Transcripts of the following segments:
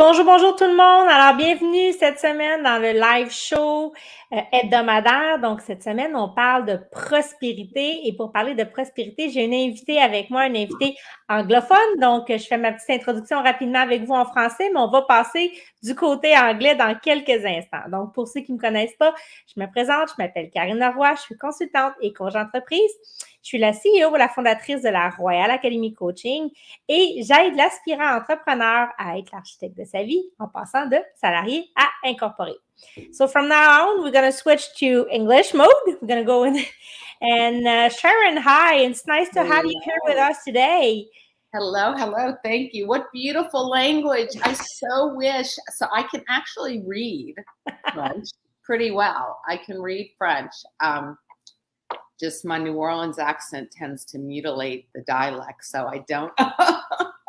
bonjour, bonjour tout le monde. Alors, bienvenue cette semaine dans le live show hebdomadaire. Donc, cette semaine, on parle de prospérité. Et pour parler de prospérité, j'ai une invitée avec moi, une invitée anglophone. Donc, je fais ma petite introduction rapidement avec vous en français, mais on va passer du côté anglais dans quelques instants. Donc, pour ceux qui ne me connaissent pas, je me présente, je m'appelle Karine Roy, je suis consultante et coach d'entreprise. Je suis la CEO, la fondatrice de la Royal Academy Coaching et j'aide l'aspirant entrepreneur à être l'architecte de sa vie en passant de salarié à incorporé. So from now on, we're going to switch to English mode. We're going to go in. And Sharon, hi. It's nice to have you here with us today. Hello. Thank you. What beautiful language. I so wish. So I can actually read French pretty well. I can read French. Just my New Orleans accent tends to mutilate the dialect, so I don't.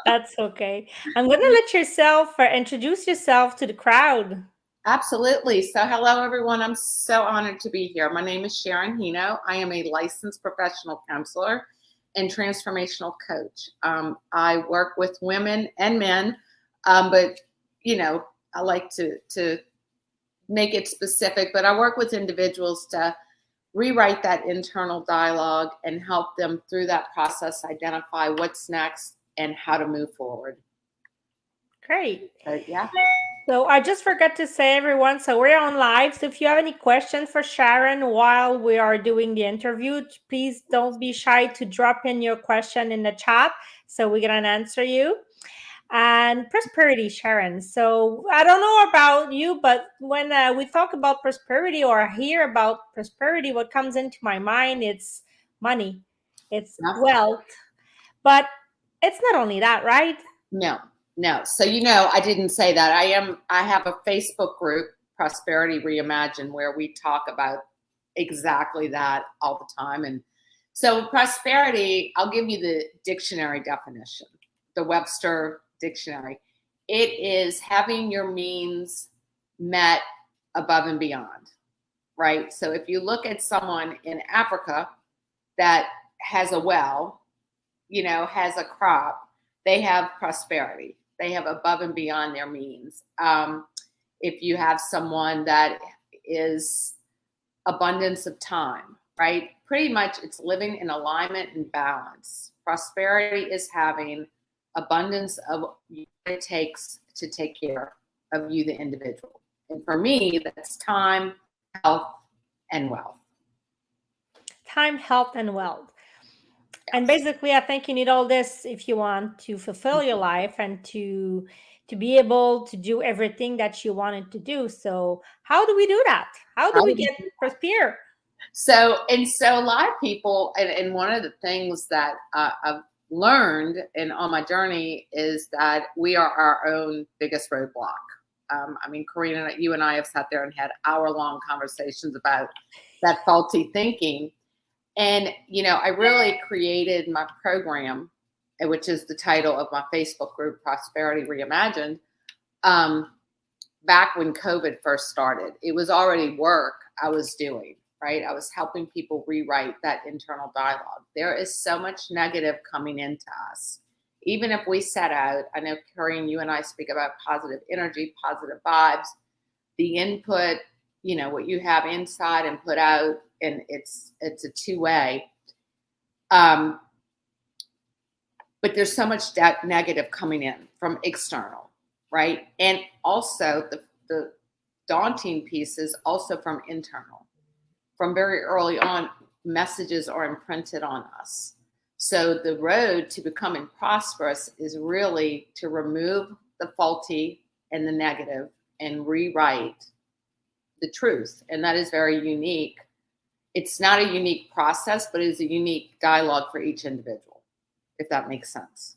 That's okay. I'm going to let yourself introduce yourself to the crowd. Absolutely. So hello, everyone. I'm so honored to be here. My name is Sharon Hino. I am a licensed professional counselor and transformational coach. I work with women and men, but, you know, I like to make it specific, but I work with individuals to rewrite that internal dialogue and help them through that process identify what's next and how to move forward. Great. Yeah. So I just forgot to say, everyone, so we're on live. So if you have any questions for Sharon while we are doing the interview, please don't be shy to drop in your question in the chat so we're going to answer you. And prosperity, Sharon. So I don't know about you, but when we talk about prosperity or hear about prosperity, what comes into my mind, it's money, it's wealth. But it's not only that, right? No. So, I didn't say that. I have a Facebook group, Prosperity Reimagined, where we talk about exactly that all the time. And so prosperity, I'll give you the dictionary definition, the Webster Dictionary. It is having your means met above and beyond, right? So if you look at someone in Africa that has a well, has a crop, they have prosperity. They have above and beyond their means. If you have someone that is abundance of time, right? Pretty much it's living in alignment and balance. Prosperity is having abundance of what it takes to take care of you, the individual. And for me, that's time, health, and wealth. Time, health, and wealth. And basically, I think you need all this if you want to fulfill your life and to be able to do everything that you wanted to do. So how do we do that? How do we get prosper? So a lot of people, and one of the things that I've learned on my journey is that we are our own biggest roadblock. Karina, you and I have sat there and had hour-long conversations about that faulty thinking. And, I really created my program, which is the title of my Facebook group, Prosperity Reimagined, back when COVID first started. It was already work I was doing, right? I was helping people rewrite that internal dialogue. There is so much negative coming into us. Even if we set out, I know, Karine, you and I speak about positive energy, positive vibes, the input, what you have inside and put out, and it's a two-way. But there's so much negative coming in from external, right? And also the daunting piece is also from internal. From very early on, messages are imprinted on us. So the road to becoming prosperous is really to remove the faulty and the negative and rewrite the truth. And that is very unique. It's not a unique process, but it's a unique dialogue for each individual, if that makes sense.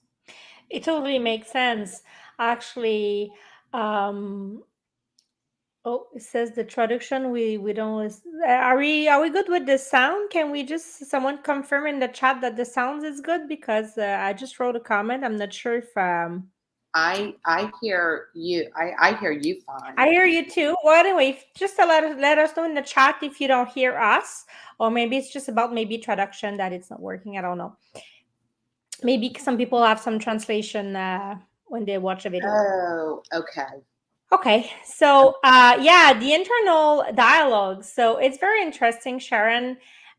It totally makes sense. Actually, it says the traduction. We don't. Are we good with the sound? Can we just someone confirm in the chat that the sound is good? Because I just wrote a comment. I'm not sure if I hear you. I hear you fine. I hear you too. Well, anyway, just to let us know in the chat if you don't hear us, or maybe it's just about traduction that it's not working. I don't know. Maybe some people have some translation when they watch a video? Oh, okay. Okay, so yeah, the internal dialogue. So it's very interesting, Sharon.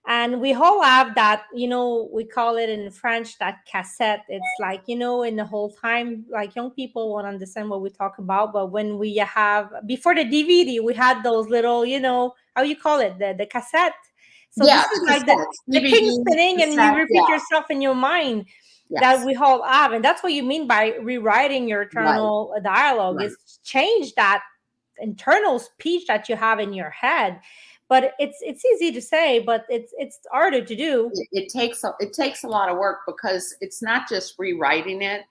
And we all have that, we call it in French that cassette. It's like, in the whole time, like young people won't understand what we talk about. But when we have, before the DVD, we had those little, how you call it, the cassette. So Yeah, this is the like cassettes, the king DVD, spinning and you cassette, repeat yeah, yourself in your mind that yes, we all have. And that's what you mean by rewriting your right, internal dialogue, right. is change that internal speech that you have in your head. But it's easy to say, but it's harder to do. It takes a lot of work because it's not just rewriting it,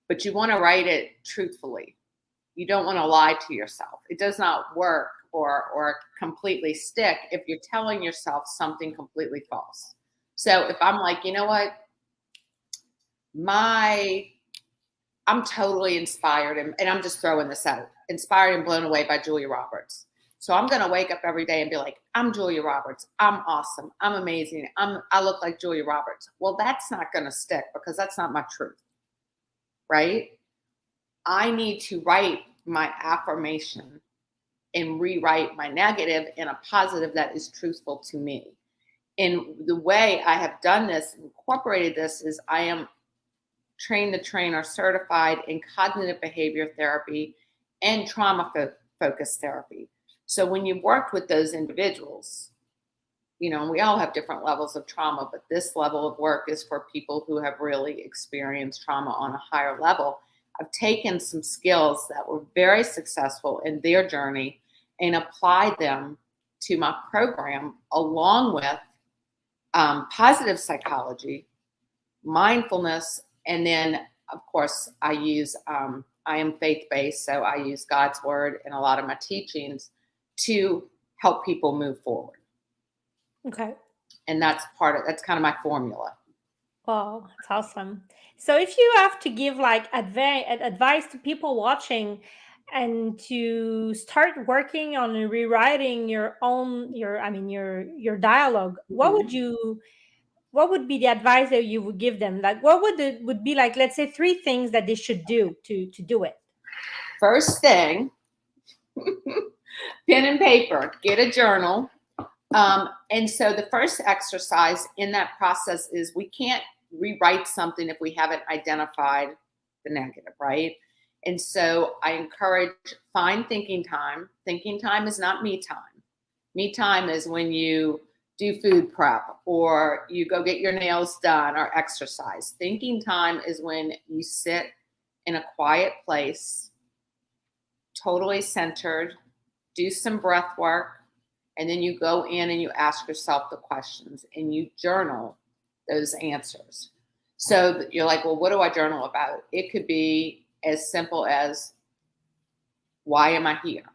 but you want to write it truthfully. You don't want to lie to yourself. It does not work or completely stick if you're telling yourself something completely false. So if I'm like, you know what, I'm totally inspired, and I'm just throwing this out, inspired and blown away by Julia Roberts. So I'm going to wake up every day and be like, I'm Julia Roberts. I'm awesome. I'm amazing. I look like Julia Roberts. Well, that's not going to stick because that's not my truth, right? I need to write my affirmation and rewrite my negative in a positive that is truthful to me. And the way I have done this, incorporated this, is I am trained the trainer certified in cognitive behavior therapy and trauma focused therapy. So when you worked with those individuals, we all have different levels of trauma, but this level of work is for people who have really experienced trauma on a higher level. I've taken some skills that were very successful in their journey and applied them to my program, along with positive psychology, mindfulness, and then, of course, I am faith-based, so I use God's word in a lot of my teachings to help people move forward. Okay. And that's kind of my formula. Wow, that's awesome. So if you have to give like advice to people watching and to start working on rewriting your dialogue, what would be the advice that you would give them? Like what would be like, let's say 3 things that they should do to do it? First thing, pen and paper, get a journal. And so the first exercise in that process is we can't rewrite something if we haven't identified the negative, right? And so I encourage, find thinking time. Thinking time is not me time. Me time is when you do food prep or you go get your nails done or exercise. Thinking time is when you sit in a quiet place, totally centered, do some breath work, and then you go in and you ask yourself the questions and you journal those answers. So you're like, well, what do I journal about? It could be as simple as, why am I here?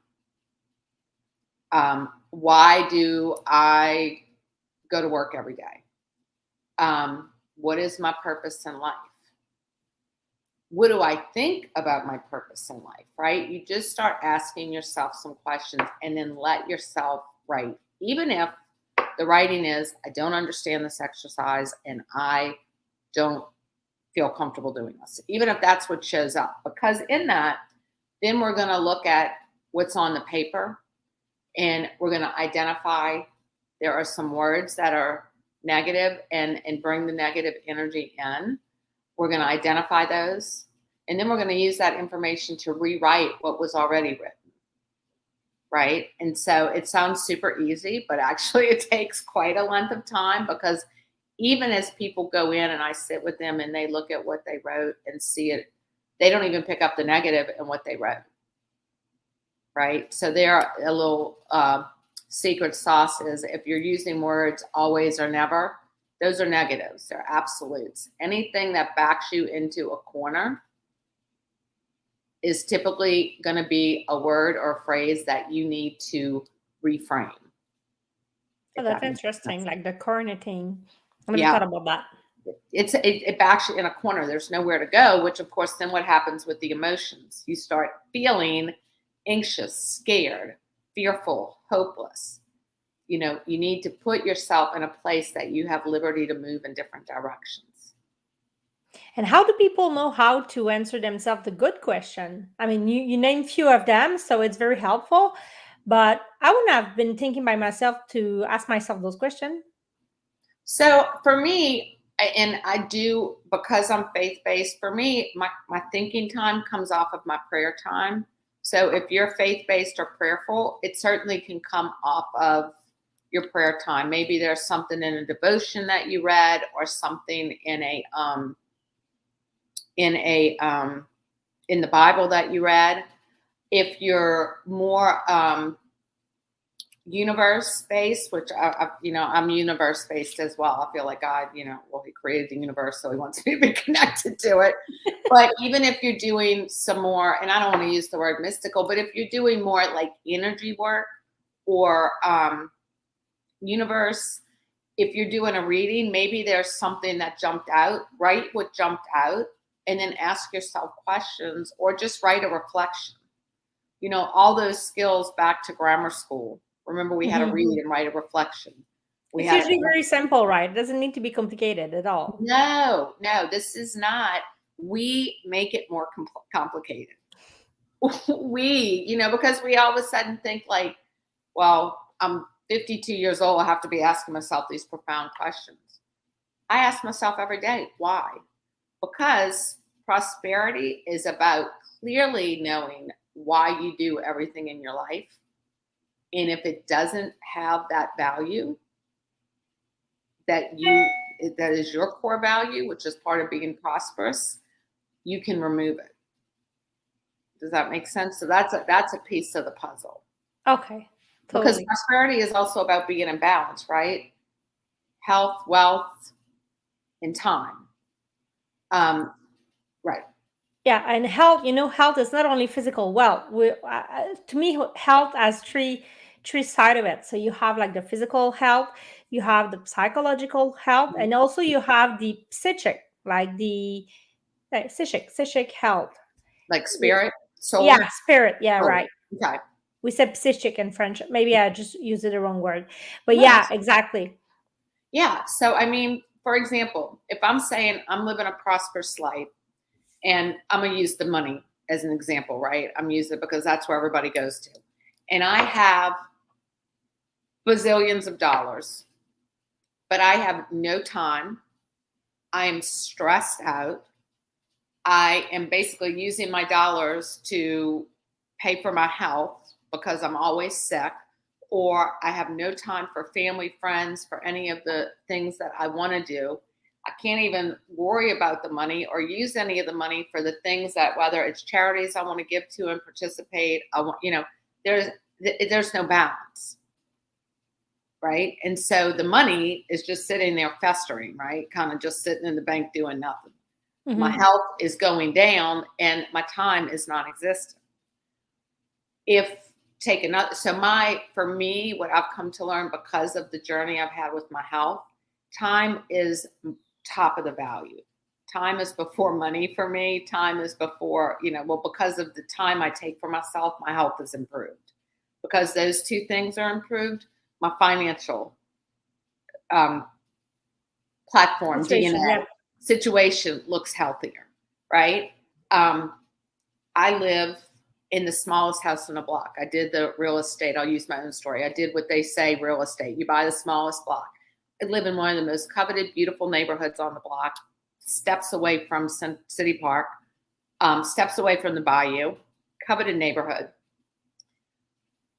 Why do I go to work every day? What is my purpose in life? What do I think about my purpose in life, right? You just start asking yourself some questions and then let yourself write. Even if the writing is, I don't understand this exercise and I don't feel comfortable doing this. Even if that's what shows up. Because in that, then we're going to look at what's on the paper and we're going to identify there are some words that are negative and bring the negative energy in. We're going to identify those. And then we're going to use that information to rewrite what was already written. Right? And so it sounds super easy, but actually it takes quite a length of time, because even as people go in and I sit with them and they look at what they wrote and see it, they don't even pick up the negative in what they wrote. Right? So there are a little secret sauce is, if you're using words always or never, those are negatives. They're absolutes. Anything that backs you into a corner is typically going to be a word or a phrase that you need to reframe. Oh, that's interesting. Like the corner thing. I never Yeah. thought about that. It backs you in a corner. There's nowhere to go, which of course then what happens with the emotions? You start feeling anxious, scared, fearful, hopeless. You need to put yourself in a place that you have liberty to move in different directions. And how do people know how to answer themselves the good question? I mean, you name few of them, so it's very helpful. But I wouldn't have been thinking by myself to ask myself those questions. So for me, and I do, because I'm faith-based, for me, my thinking time comes off of my prayer time. So if you're faith-based or prayerful, it certainly can come off of your prayer time. Maybe there's something in a devotion that you read, or something in the Bible that you read. If you're more universe based, which I'm universe based as well. I feel like God, he created the universe, so he wants me to be connected to it. But even if you're doing some more, and I don't want to use the word mystical, but if you're doing more like energy work or universe, if you're doing a reading, maybe there's something that jumped out. Write what jumped out, and then ask yourself questions, or just write a reflection. All those skills back to grammar school. Remember, we had to read and write a reflection. It's usually very simple, right? It doesn't need to be complicated at all. No, this is not. We make it more complicated. Because we all of a sudden think like, well, I'm 52 years old. I have to be asking myself these profound questions. I ask myself every day, why? Because prosperity is about clearly knowing why you do everything in your life. And if it doesn't have that value, that is your core value, which is part of being prosperous, you can remove it. Does that make sense? So that's a piece of the puzzle. Okay. Totally. Because prosperity is also about being in balance, right? Health, wealth, and time. Right. Yeah, and health, health is not only physical wealth. To me, health has three sides of it. So you have like the physical health, you have the psychological health, and also you have the psychic, like the psychic health. Like spirit, soul? Yeah, spirit. Yeah, Oh, right. okay. We said psychic in French. Maybe I just used the wrong word. But yeah, exactly. Yeah. So, I mean, for example, if I'm saying I'm living a prosperous life, and I'm going to use the money as an example, right? I'm using it because that's where everybody goes to. And I have bazillions of dollars, but I have no time. I am stressed out. I am basically using my dollars to pay for my health because I'm always sick, or I have no time for family, friends, for any of the things that I want to do. I can't even worry about the money or use any of the money for the things that, whether it's charities I want to give to and participate, there's no balance, right? And so the money is just sitting there festering, right? Kind of just sitting in the bank doing nothing. Mm-hmm. My health is going down and my time is non-existent. For me, what I've come to learn because of the journey I've had with my health, time is top of the value. Time is before money for me. Time is before, because of the time I take for myself, my health is improved. Because those two things are improved, my financial platform, DNA, situation looks healthier, right? I live in the smallest house on the block. I did the real estate. I'll use my own story. I did what they say, real estate. You buy the smallest block. I live in one of the most coveted, beautiful neighborhoods on the block, steps away from City Park, steps away from the bayou, coveted neighborhood.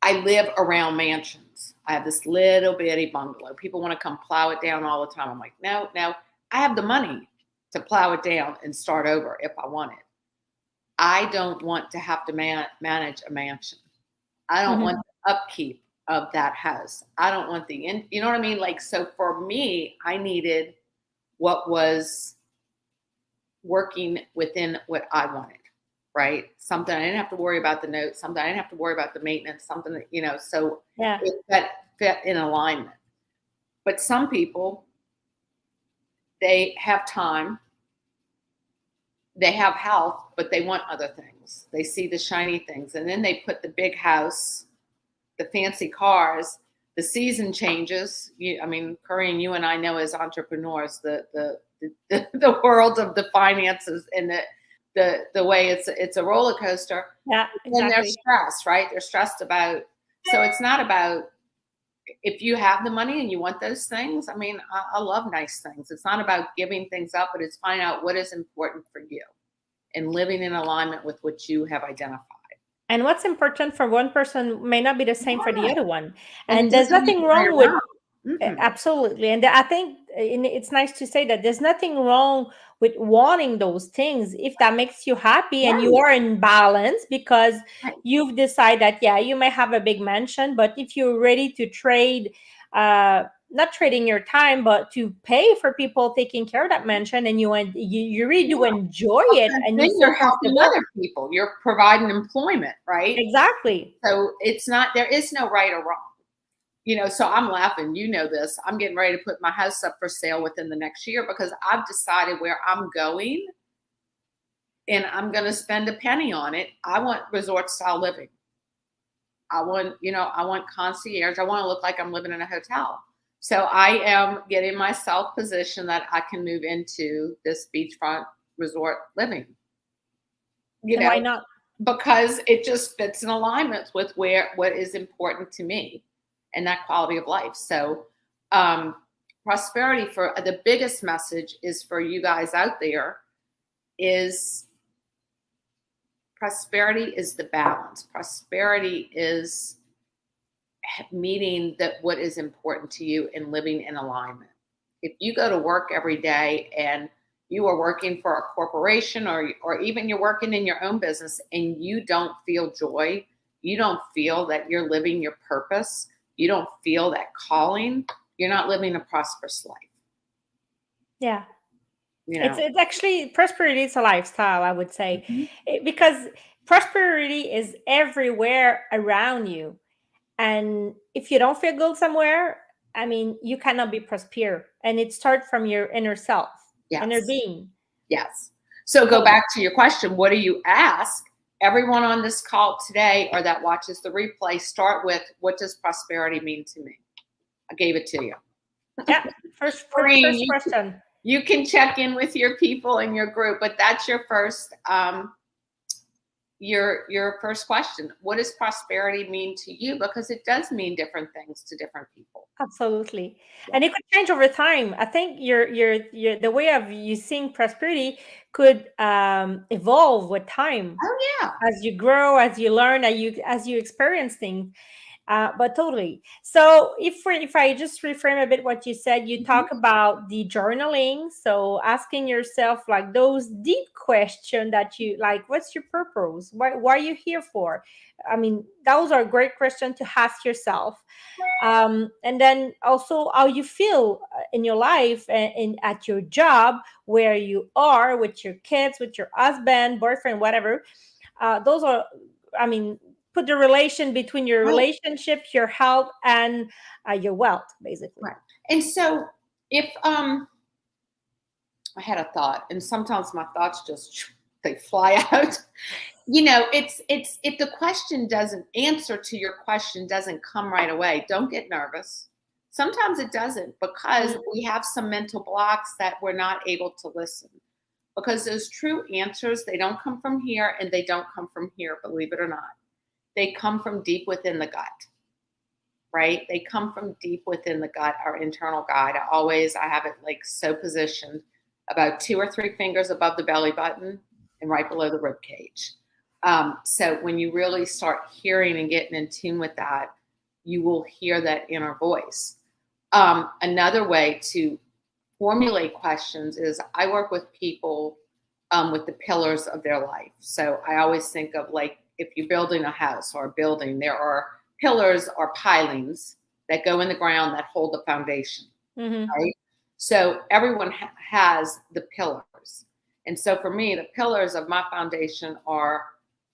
I live around mansions. I have this little bitty bungalow. People want to come plow it down all the time. I'm like, no, I have the money to plow it down and start over if I want it. I don't want to have to manage a mansion. I don't want the upkeep of that house. I don't want you know what I mean? Like, so for me, I needed what was working within what I wanted, right? Something I didn't have to worry about the notes, something I didn't have to worry about the maintenance, something that, so that fit in alignment. But some people, they have time, they have health, but they want other things. They see the shiny things, and then they put the big house, the fancy cars, the season changes. Curry and you and I know as entrepreneurs, the the world of the finances and the way it's a roller coaster. Yeah, And they're exactly. stressed, right? They're stressed about, so it's not about, if you have the money and you want those things, I mean, I love nice things. It's not about giving things up, but it's finding out what is important for you and living in alignment with what you have identified. And what's important for one person may not be the same for the Yeah. other one. And And it there's doesn't mean nothing right wrong or with wrong. Mm-mm. absolutely. And I think it's nice to say that there's nothing wrong with wanting those things if that makes you happy and you Right. are in balance, because Right. you've decided that, yeah, you may have a big mansion, but if you're ready to trade, not trading your time, but to pay for people taking care of that mansion, and you really do enjoy it, and you Then feel you're helping comfortable. other people. You're providing employment, right? Exactly. So it's not, there is no right or wrong. So I'm laughing, this. I'm getting ready to put my house up for sale within the next year because I've decided where I'm going and I'm going to spend a penny on it. I want resort style living. I want concierge. I want to look like I'm living in a hotel. So I am getting myself positioned that I can move into this beachfront resort living, And why not? because it just fits in alignment with what is important to me and that quality of life. So prosperity, for the biggest message is for you guys out there, is prosperity is the balance. Prosperity is meeting what is important to you and living in alignment. If you go to work every day and you are working for a corporation or even you're working in your own business and you don't feel joy, you don't feel that you're living your purpose, you don't feel that calling, you're not living a prosperous life. Yeah. It's actually, prosperity is a lifestyle, I would say. Because prosperity is everywhere around you. And if you don't feel good somewhere, I mean, you cannot be prosper. And it starts from your inner self, inner Yes. being. Yes. So go back to your question. What do you ask? Everyone on this call today or that watches the replay, start with, what does prosperity mean to me? I gave it to you. Yeah. First question. You can check in with your people in your group, but that's your first your first question. What does prosperity mean to you? Because it does mean different things to different people. Absolutely. And it could change over time. I think your the way of you seeing prosperity could evolve with time. Oh yeah. As you grow, as you learn, as you experience things. But totally. So if I just reframe a bit what you said, you talk about the journaling. So asking yourself like those deep questions that you like, what's your purpose? Why are you here for? I mean, those are great questions to ask yourself. And then also how you feel in your life and at your job, where you are with your kids, with your husband, boyfriend, whatever. Those are, I mean, put the relation between your relationship, your health, and your wealth, basically. Right. And so if I had a thought, and sometimes my thoughts just they fly out. It's if the question doesn't answer to your question doesn't come right away, don't get nervous. Sometimes it doesn't, because we have some mental blocks that we're not able to listen. Because those true answers, they don't come from here and they don't come from here, believe it or not. They come from deep within the gut, right? They come from deep within the gut, our internal guide. I have it like so positioned about 2 or 3 fingers above the belly button and right below the rib cage. So when you really start hearing and getting in tune with that, you will hear that inner voice. Another way to formulate questions is I work with people with the pillars of their life. So I always think of, like, if you're building a house or a building, there are pillars or pilings that go in the ground that hold the foundation, right? So everyone has the pillars. And so for me, the pillars of my foundation are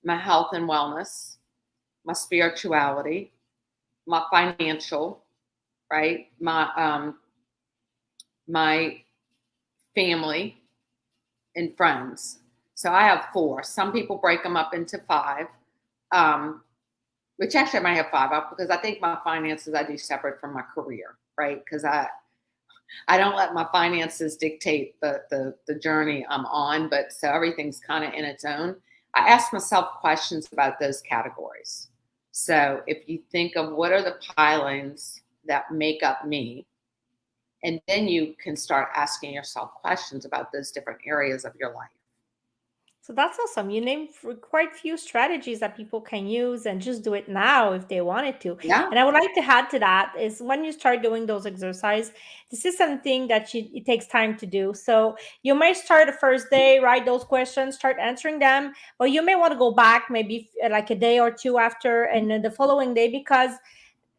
my health and wellness, my spirituality, my financial, right? My family and friends. So I have 4. Some people break them up into 5, which actually I might have 5 because I think my finances I do separate from my career, right? Because I don't let my finances dictate the journey I'm on, but so everything's kind of in its own. I ask myself questions about those categories. So if you think of what are the pilings that make up me, and then you can start asking yourself questions about those different areas of your life. So that's awesome. You named quite few strategies that people can use and just do it now if they wanted to. Yeah. And I would like to add to that is when you start doing those exercises, this is something that it takes time to do. So you may start the first day, write those questions, start answering them, but you may want to go back maybe like a day or two after and then the following day, because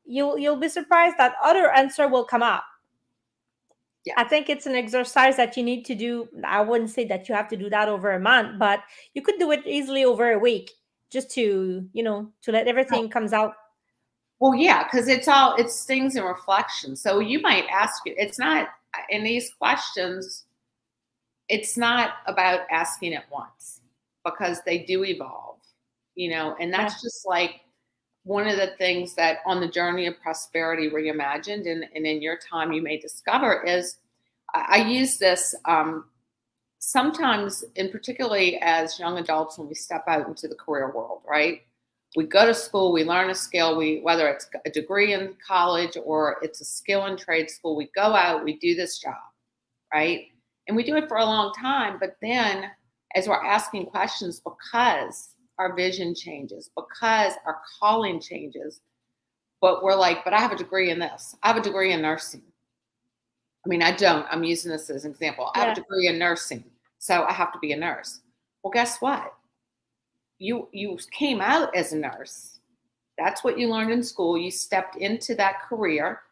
you'll be surprised that other answer will come up. Yeah. I think it's an exercise that you need to do. I wouldn't say that you have to do that over a month, but you could do it easily over a week just to, to let everything comes out. Well, yeah, because it's things in reflection. So you might ask you, it's not in these questions, it's not about asking it once because they do evolve, and that's just like one of the things that on the journey of prosperity reimagined and in your time you may discover is I use this sometimes, and particularly as young adults when we step out into the career world, right? We go to school, we learn a skill, whether it's a degree in college or it's a skill in trade school, we go out, we do this job, right? And we do it for a long time, but then as we're asking questions, because our vision changes, because our calling changes, but we're like, but I have a degree in this. I have a degree in nursing. I mean, I don't. I'm using this as an example. I have a degree in nursing, so I have to be a nurse. Well, guess what? You came out as a nurse. That's what you learned in school. You stepped into that career.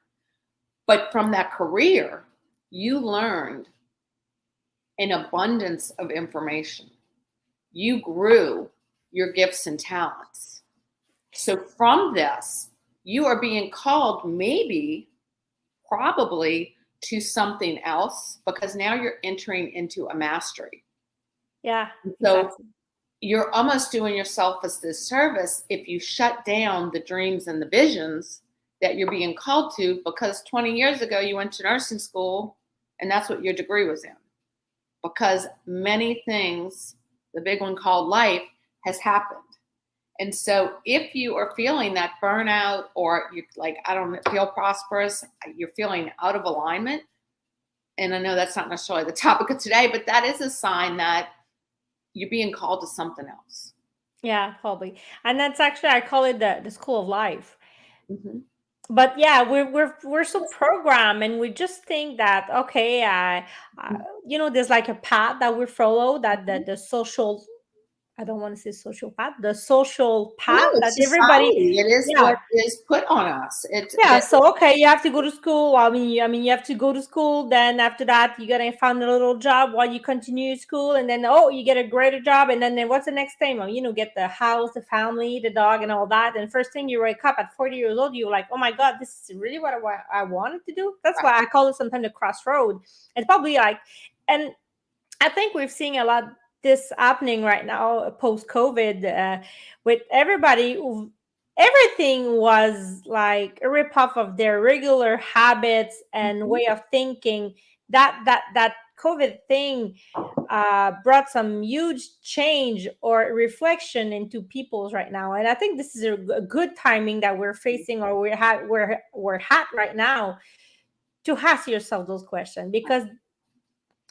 But from that career, you learned an abundance of information. You grew your gifts and talents. So from this, you are being called probably to something else because now you're entering into a mastery. Yeah. So exactly. You're almost doing yourself a disservice if you shut down the dreams and the visions that you're being called to because 20 years ago you went to nursing school and that's what your degree was in. Because many things, the big one called life, has happened. And so if you are feeling that burnout or you're like, I don't feel prosperous, you're feeling out of alignment, and I know that's not necessarily the topic of today, but that is a sign that you're being called to something else. Yeah, probably. And that's actually, I call it the school of life. Mm-hmm. But yeah, we're so programmed and we just think that, okay, there's like a path that we follow, that the social, I don't want to say social path, the social No, path that it's everybody, society. It is yeah. what is put on us. So okay, you have to go to school. You have to go to school. Then after that, you gotta find a little job while you continue school, and then you get a greater job, and then what's the next thing? Get the house, the family, the dog, and all that. And first thing you wake up at 40 years old, you're like, oh my god, this is really what I wanted to do. That's why I call it sometimes the crossroad. It's probably like, and I think we're seeing a lot this happening right now post COVID with everybody. Everything was like a ripoff of their regular habits and way of thinking. That COVID thing brought some huge change or reflection into people's right now, and I think this is a good timing that we're facing, or we're at right now, to ask yourself those questions, because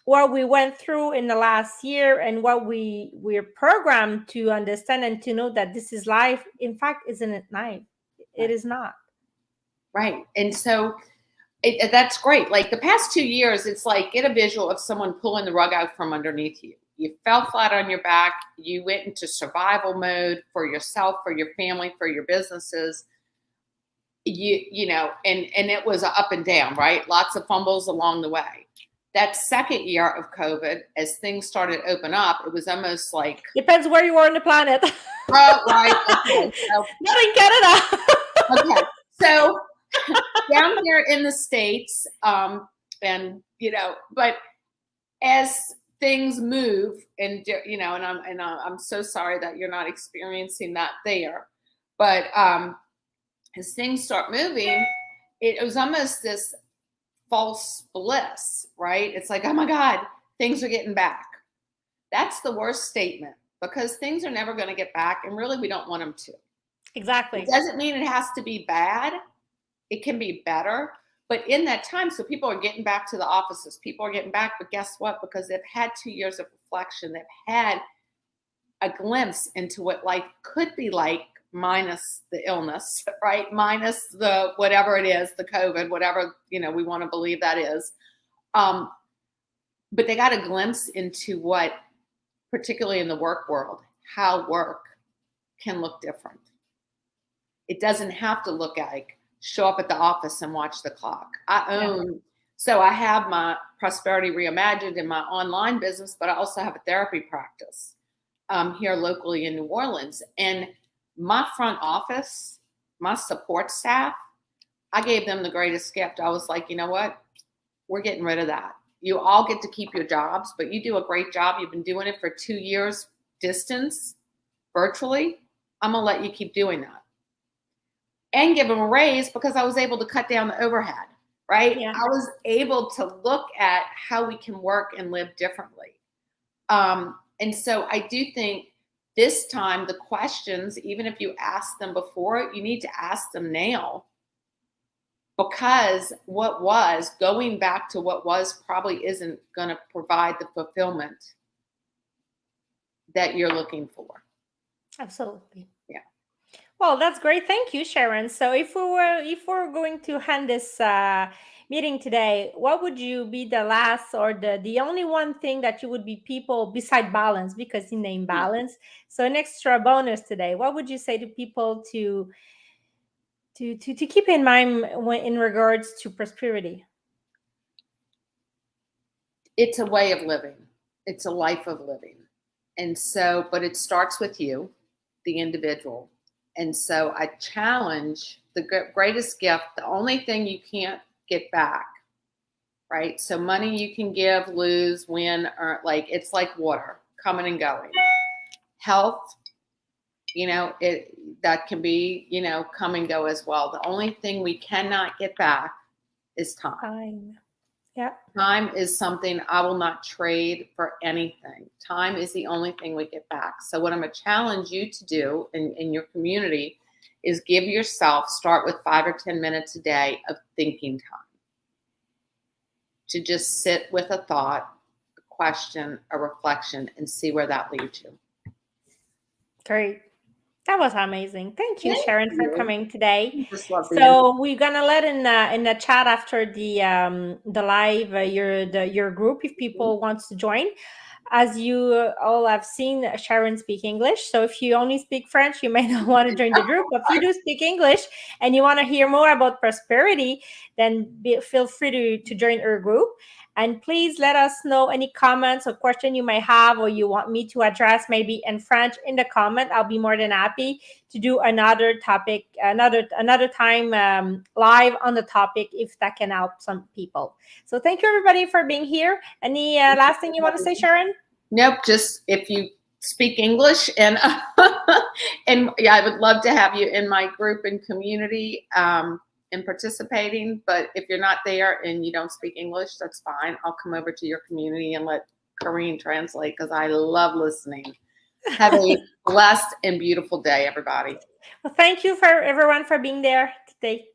what we went through in the last year and what we're programmed to understand and to know that this is life, in fact, isn't it life? It is not. Right. And so that's great. Like the past 2 years, it's like get a visual of someone pulling the rug out from underneath you. You fell flat on your back. You went into survival mode for yourself, for your family, for your businesses. And it was up and down, right? Lots of fumbles along the way. That second year of COVID, as things started to open up, it was almost like depends where you are on the planet. Oh, right. Okay. So, not in Canada. Okay. So down here in the States, but as things move, and I'm so sorry that you're not experiencing that there, but as things start moving, it was almost this false bliss, right? It's like, oh my God, things are getting back. That's the worst statement, because things are never going to get back, and really we don't want them to. Exactly. It doesn't mean it has to be bad. It can be better. But in that time, so people are getting back to the offices. People are getting back, but guess what? Because they've had 2 years of reflection. They've had a glimpse into what life could be like, minus the illness, right? Minus the whatever it is, the COVID, whatever, we want to believe that is. But they got a glimpse into what, particularly in the work world, how work can look different. It doesn't have to look like show up at the office and watch the clock. So I have my Prosperity Reimagined in my online business, but I also have a therapy practice here locally in New Orleans. And my front office, my support staff, I gave them the greatest gift. I was like, you know what? We're getting rid of that. You all get to keep your jobs, but you do a great job. You've been doing it for 2 years, distance, virtually. I'm going to let you keep doing that. And give them a raise, because I was able to cut down the overhead, right? Yeah. I was able to look at how we can work and live differently. And so I do think this time the questions, even if you asked them before, you need to ask them now, because going back to what was probably isn't going to provide the fulfillment that you're looking for. Absolutely. Yeah. Well, that's great. Thank you, Sharon. So if we're going to end this meeting today, what would you be the last or the only one thing that you would be people beside balance, because you name balance? So an extra bonus today. What would you say to people to keep in mind in regards to prosperity? It's a way of living. It's a life of living. And so, but it starts with you, the individual. And so I challenge the greatest gift, the only thing you can't get back, right? So money you can give, lose, win, or it's like water coming and going. Health, that can be, come and go as well. The only thing we cannot get back is time. Yeah. Time is something I will not trade for anything. Time is the only thing we get back. So what I'm going to challenge you to do in your community is give yourself, start with 5 or 10 minutes a day of thinking time. To just sit with a thought, a question, a reflection, and see where that leads you. Great. That was amazing. Thank you, Sharon, for coming today. So we're gonna let in the chat after the live your group if people wants to join. As you all have seen, Sharon speak English. So if you only speak French, you may not want to join the group. But if you do speak English and you want to hear more about prosperity, then feel free to join our group. And please let us know any comments or question you may have, or you want me to address maybe in French in the comment. I'll be more than happy to do another topic, another time live on the topic, if that can help some people. So thank you everybody for being here. Any last thing you want to say, Sharon? Nope. Just if you speak English, and and yeah, I would love to have you in my group and community. And participating, but if you're not there and you don't speak English, that's fine. I'll come over to your community and let Corrine translate, because I love listening. Have a blessed and beautiful day, everybody. Well, thank you for everyone for being there today.